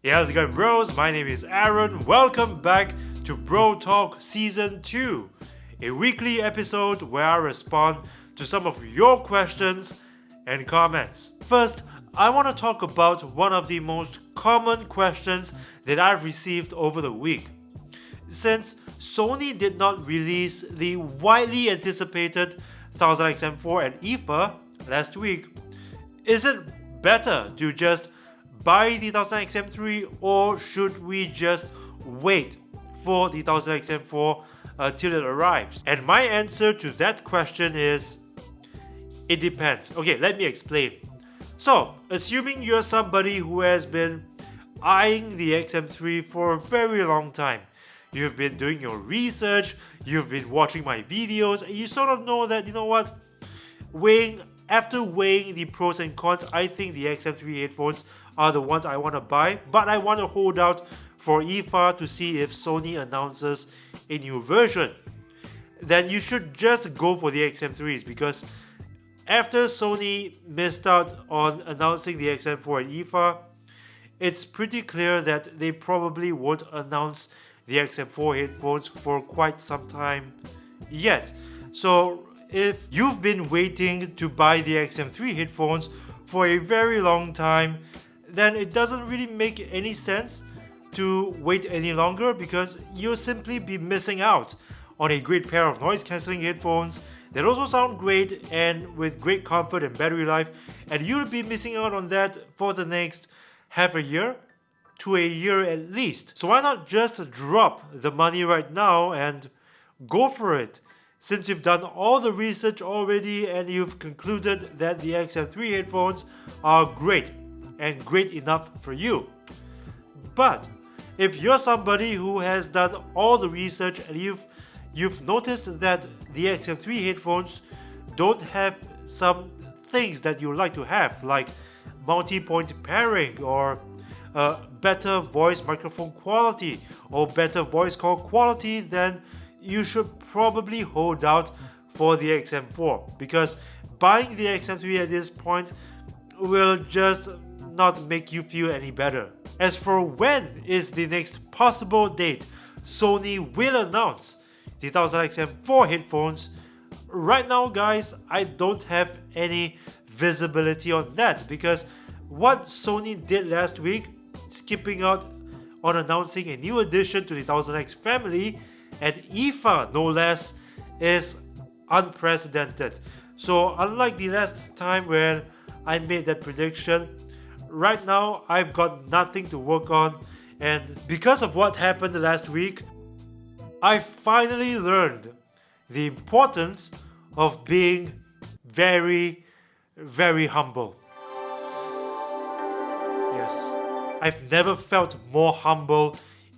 Hey, how's it going, bros? My name is Aaron. Welcome back to Bro Talk Season 2, a weekly episode where I respond to some of your questions and comments. First, I want to talk about one of the most common questions that I've received over the week. Since Sony did not release the widely anticipated 1000XM4 and IFA last week, is it better to just buy the 1000XM3 or should we just wait for the 1000XM4 till it arrives? And my answer to that question is, it depends. Okay, let me explain. So, assuming you're somebody who has been eyeing the XM3 for a very long time, you've been doing your research, you've been watching my videos, and you sort of know that, you know what, after weighing the pros and cons, I think the XM3 headphones are the ones I want to buy, but I want to hold out for IFA to see if Sony announces a new version. Then you should just go for the XM3s, because after Sony missed out on announcing the XM4 and IFA, it's pretty clear that they probably won't announce the XM4 headphones for quite some time yet. So if you've been waiting to buy the XM3 headphones for a very long time, then it doesn't really make any sense to wait any longer, because you'll simply be missing out on a great pair of noise cancelling headphones that also sound great and with great comfort and battery life, and you'll be missing out on that for the next half a year to a year at least. So why not just drop the money right now and go for it? Since you've done all the research already and you've concluded that the XM3 headphones are great and great enough for you. But if you're somebody who has done all the research and you've noticed that the XM3 headphones don't have some things that you like to have, like multi-point pairing or better voice microphone quality or better voice call quality, then you should probably hold out for the XM4, because buying the XM3 at this point will just not make you feel any better. As for when is the next possible date Sony will announce the 1000XM4 headphones, right now guys, I don't have any visibility on that, because what Sony did last week, skipping out on announcing a new addition to the 1000X family and IFA no less, is unprecedented. So unlike the last time when I made that prediction, right now I've got nothing to work on, and because of what happened last week, I finally learned the importance of being very, very humble. Yes, I've never felt more humble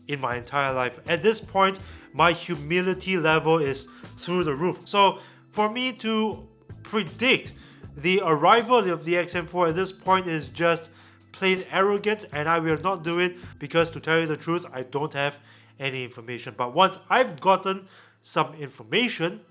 in my entire life. At this point, my humility level is through the roof. So for me to predict the arrival of the XM4 at this point is just plain arrogant, and I will not do it, because to tell you the truth, I don't have any information. But once I've gotten some information,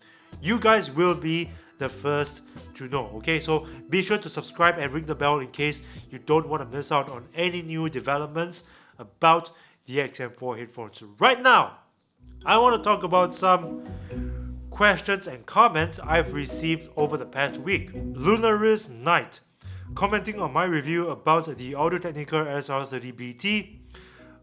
you guys will be the first to know. Okay, so be sure to subscribe and ring the bell in case you don't want to miss out on any new developments about the XM4 headphones. Right now, I want to talk about some questions and comments I've received over the past week. Lunaris Knight, commenting on my review about the Audio-Technica SR30BT.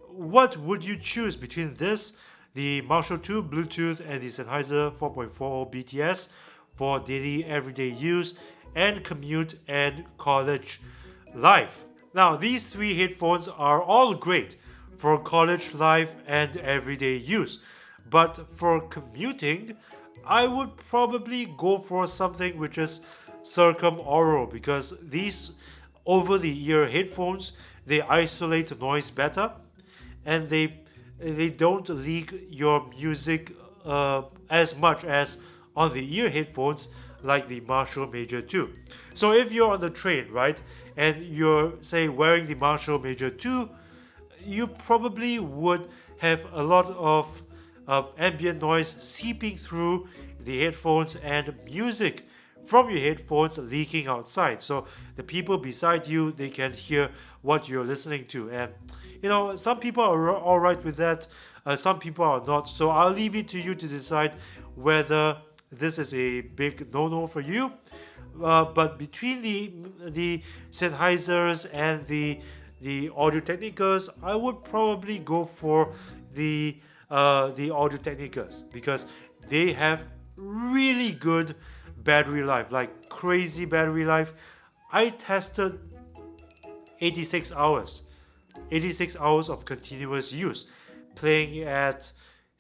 What would you choose between this, the Marshall 2 Bluetooth, and the Sennheiser 4.40 BTS for daily everyday use and commute and college life? Now, these three headphones are all great for college life and everyday use, but for commuting, I would probably go for something which is circumaural, because these over-the-ear headphones, they isolate noise better, and they don't leak your music as much as on the ear headphones like the Marshall Major 2. So if you're on the train, right, and you're, say, wearing the Marshall Major 2, you probably would have a lot of ambient noise seeping through the headphones and music from your headphones leaking outside. So the people beside you, they can hear what you're listening to. And you know, some people are all right with that, some people are not. So I'll leave it to you to decide whether this is a big no-no for you. But between the Sennheisers and the Audio Technicas, I would probably go for the Audio Technicas because they have really good battery life, like crazy battery life. I tested 86 hours, 86 hours of continuous use, playing at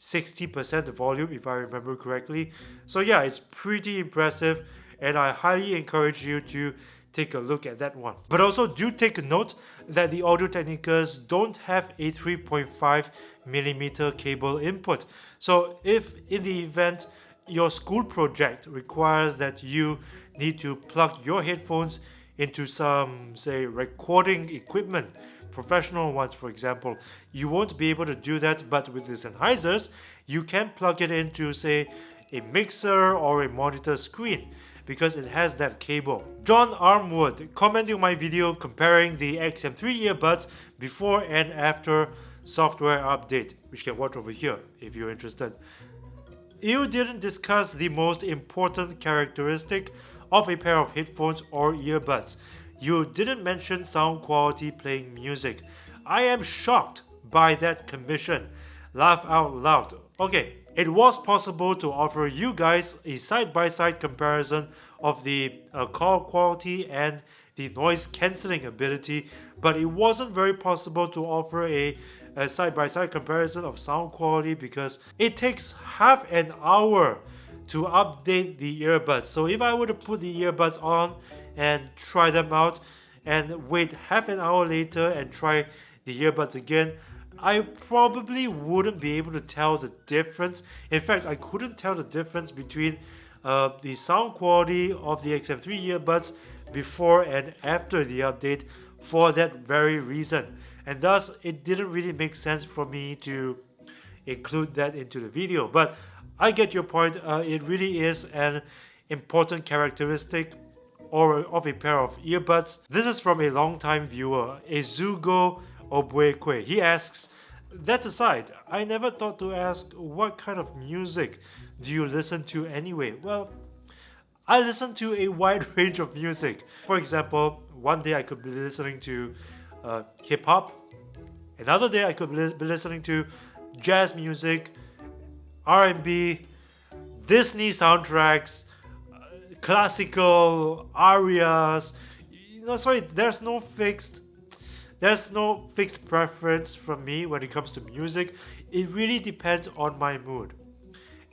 60% the volume if I remember correctly. So yeah, it's pretty impressive, and I highly encourage you to take a look at that one. But also do take a note that the Audio Technicas don't have a 3.5mm cable input. So if in the event your school project requires that you need to plug your headphones into some, say, recording equipment, professional ones for example, you won't be able to do that. But with the Sennheisers, you can plug it into, say, a mixer or a monitor screen because it has that cable. John Armwood commenting on my video comparing the XM3 earbuds before and after software update, which you can watch over here if you're interested. You didn't discuss the most important characteristic of a pair of headphones or earbuds. You didn't mention sound quality playing music. I am shocked by that commission. Laugh out loud. Okay, it was possible to offer you guys a side-by-side comparison of the call quality and the noise cancelling ability, but it wasn't very possible to offer a side-by-side comparison of sound quality because it takes half an hour to update the earbuds. So if I were to put the earbuds on and try them out and wait half an hour later and try the earbuds again, I probably wouldn't be able to tell the difference. In fact, I couldn't tell the difference between the sound quality of the XM3 earbuds before and after the update for that very reason. And thus, it didn't really make sense for me to include that into the video. But I get your point. It really is an important characteristic of a pair of earbuds. This is from a long-time viewer, Ezugo Obwekwe. He asks, that aside, I never thought to ask what kind of music do you listen to anyway? Well, I listen to a wide range of music. For example, one day I could be listening to hip-hop. Another day I could be listening to jazz music, R&B, Disney soundtracks, classical arias. There's no fixed preference from me when it comes to music. It really depends on my mood.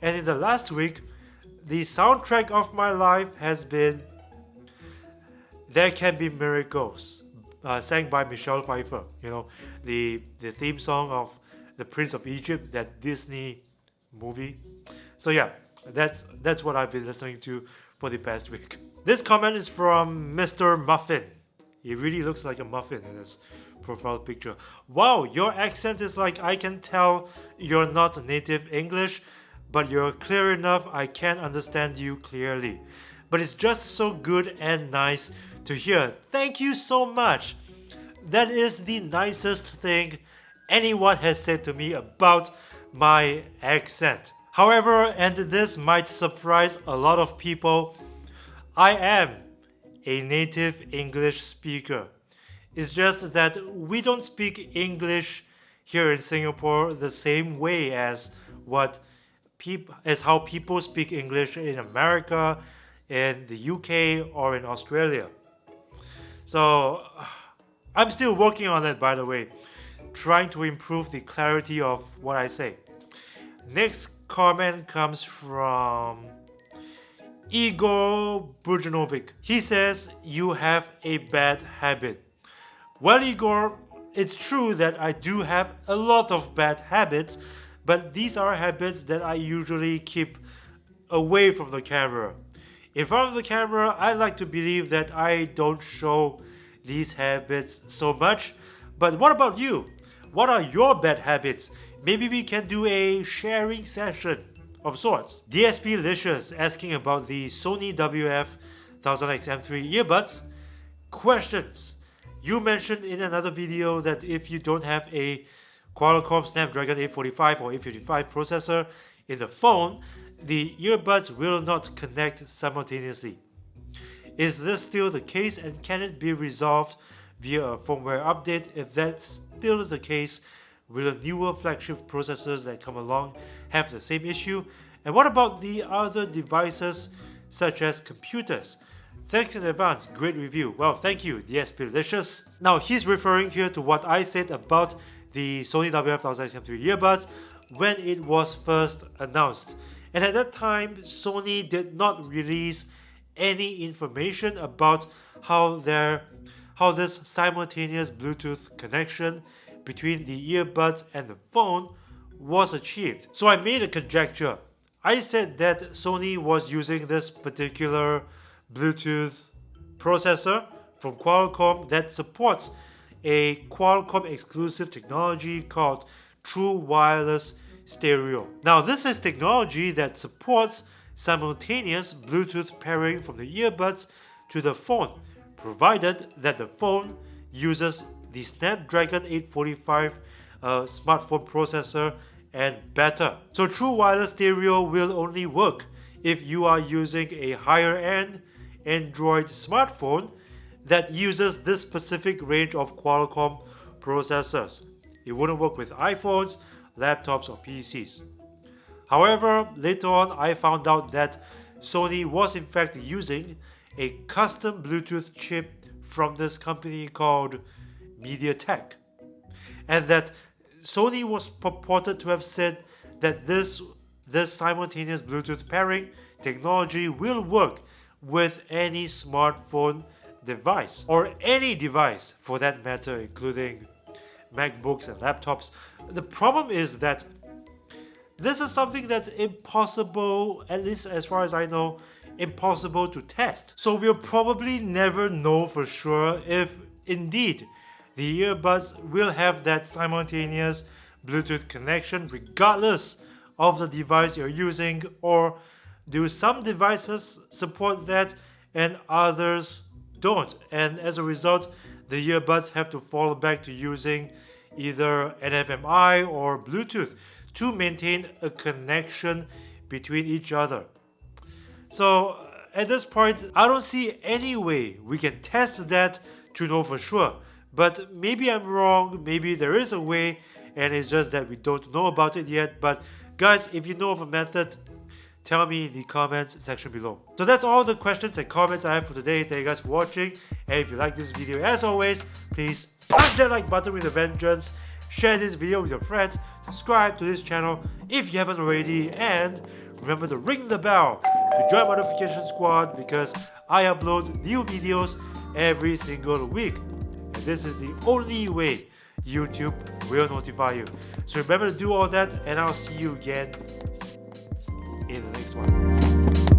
And in the last week, the soundtrack of my life has been There Can Be Miracles, sang by Michelle Pfeiffer. You know, the theme song of The Prince of Egypt, that Disney movie. So yeah, that's what I've been listening to for the past week. This comment is from Mr. Muffin. He really looks like a muffin in his profile picture. Wow, your accent is like I can tell you're not native English, but you're clear enough I can understand you clearly. But it's just so good and nice to hear. Thank you so much. That is the nicest thing anyone has said to me about my accent. However, and this might surprise a lot of people, I am a native English speaker. It's just that we don't speak English here in Singapore the same way as how people speak English in America, in the UK, or in Australia. So I'm still working on it, by the way, trying to improve the clarity of what I say. Next comment comes from Igor Burjanovic. He says, you have a bad habit. Well, Igor, it's true that I do have a lot of bad habits, but these are habits that I usually keep away from the camera. In front of the camera, I like to believe that I don't show these habits so much. But what about you? What are your bad habits? Maybe we can do a sharing session of sorts. DSP Licious asking about the Sony WH-1000XM3 earbuds. Questions. You mentioned in another video that if you don't have a Qualcomm Snapdragon 845 or 855 processor in the phone, the earbuds will not connect simultaneously. Is this still the case, and can it be resolved via a firmware update? If that's still the case, will the newer flagship processors that come along have the same issue? And what about the other devices such as computers? Thanks in advance, great review. Well, thank you, DSPlicious. Now, he's referring here to what I said about the Sony WH-1000XM3 earbuds when it was first announced. And at that time, Sony did not release any information about how this simultaneous Bluetooth connection between the earbuds and the phone was achieved. So I made a conjecture. I said that Sony was using this particular Bluetooth processor from Qualcomm that supports a Qualcomm exclusive technology called True Wireless Stereo. Now, this is technology that supports simultaneous Bluetooth pairing from the earbuds to the phone, provided that the phone uses the Snapdragon 845 smartphone processor and better. So True Wireless Stereo will only work if you are using a higher end Android smartphone that uses this specific range of Qualcomm processors. It wouldn't work with iPhones, laptops, or PCs. However, later on I found out that Sony was in fact using a custom Bluetooth chip from this company called MediaTek, and that Sony was purported to have said that this simultaneous Bluetooth pairing technology will work with any smartphone device, or any device for that matter, including MacBooks and laptops. The problem is that this is something that's impossible, at least as far as I know, impossible to test. So we'll probably never know for sure if indeed the earbuds will have that simultaneous Bluetooth connection regardless of the device you're using, or do some devices support that and others don't, and as a result the earbuds have to fall back to using either NFMI or Bluetooth to maintain a connection between each other. So at this point, I don't see any way we can test that to know for sure. But maybe I'm wrong, maybe there is a way and it's just that we don't know about it yet. But guys, if you know of a method, tell me in the comments section below. So that's all the questions and comments I have for today. Thank you guys for watching. And if you like this video, as always, please punch that like button with a vengeance. Share this video with your friends. Subscribe to this channel if you haven't already. And remember to ring the bell to join my notification squad, because I upload new videos every single week. And this is the only way YouTube will notify you. So remember to do all that, and I'll see you again in the next one.